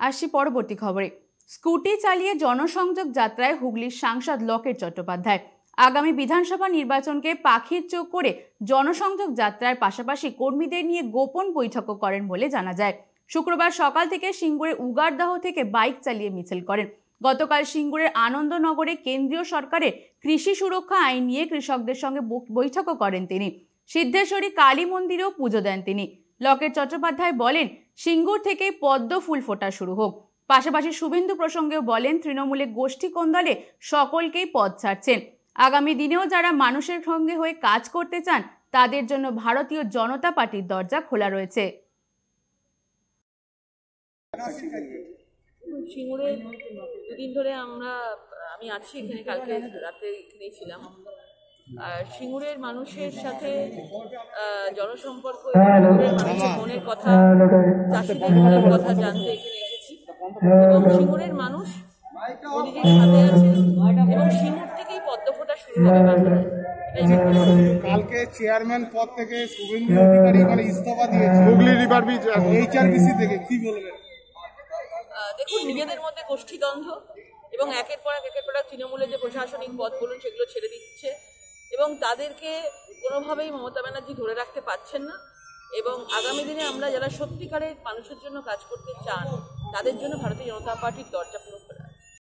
আসছি পরবর্তী খবরে। স্কুটি চালিয়ে জনসংযোগ যাত্রায় হুগলির সাংসদ লকেট চট্টোপাধ্যায়। আগামী বিধানসভা নির্বাচনকে পাখির চোখ করে জনসংযোগ যাত্রার পাশাপাশি কর্মীদের নিয়ে গোপন বৈঠকও করেন বলে জানা যায়। শুক্রবার সকাল থেকে সিঙ্গুরের উগারদাহ থেকে বাইক চালিয়ে মিছিল করেন। গতকাল সিঙ্গুরের আনন্দনগরে কেন্দ্রীয় সরকারের কৃষি সুরক্ষা আইন নিয়ে কৃষকদের সঙ্গে বৈঠকও করেন তিনি। সিদ্ধেশ্বরী কালী মন্দিরেও পুজো দেন তিনি। লকেট চট্টোপাধ্যায় বলেন, সিঙ্গুর থেকে পদ্ম ফুল ফোটা শুরু হোক। পাশাপাশি শুভেন্দু প্রসঙ্গেও বলেন, তৃণমূলে গোষ্ঠী কোন্দলে সকলকেই পদ ছাড়ছেন। আগামী দিনেও যারা মানুষের সঙ্গে হয়ে কাজ করতে চান তাদের জন্য ভারতীয় জনতা পার্টির দরজা খোলা রয়েছে। সিঙ্গুরে দুদিন ধরে আমি আছি এখানে, কালকে রাতে এখানেই ছিলাম। আর সিঙ্গুরের মানুষের সাথে জনসম্পর্ক, মানুষের মনের কথা, চাষিদের মনের কথা জানতে এখানে এসেছি। এবং সিঙ্গুরের মানুষ মোদিজির সাথে আছে এবং সিঙ্গুর থেকেই পদ্ম ফোটা শুরু হবে বাংলায়। কালকে চেয়ারম্যান পদ থেকে শুভেন্দু অধিকারী মানে ইস্তফা দিয়েছে হুগলি রিভার ব্রিজ এইচআরবিসি থেকে, কি বলবেন? দেখুন, নিজেদের মধ্যে গোষ্ঠীদ্বন্দ্ব এবং একের পর এক তৃণমূলের যে প্রশাসনিক পদ বলুন সেগুলো ছেড়ে দিচ্ছে এবং তাদেরকে কোনোভাবেই মমতা ব্যানার্জি ধরে রাখতে পারছেন না। এবং আগামী দিনে আমরা যারা সত্যিকারের মানুষের জন্য কাজ করতে চান তাদের জন্য ভারতীয় জনতা পার্টির দরজা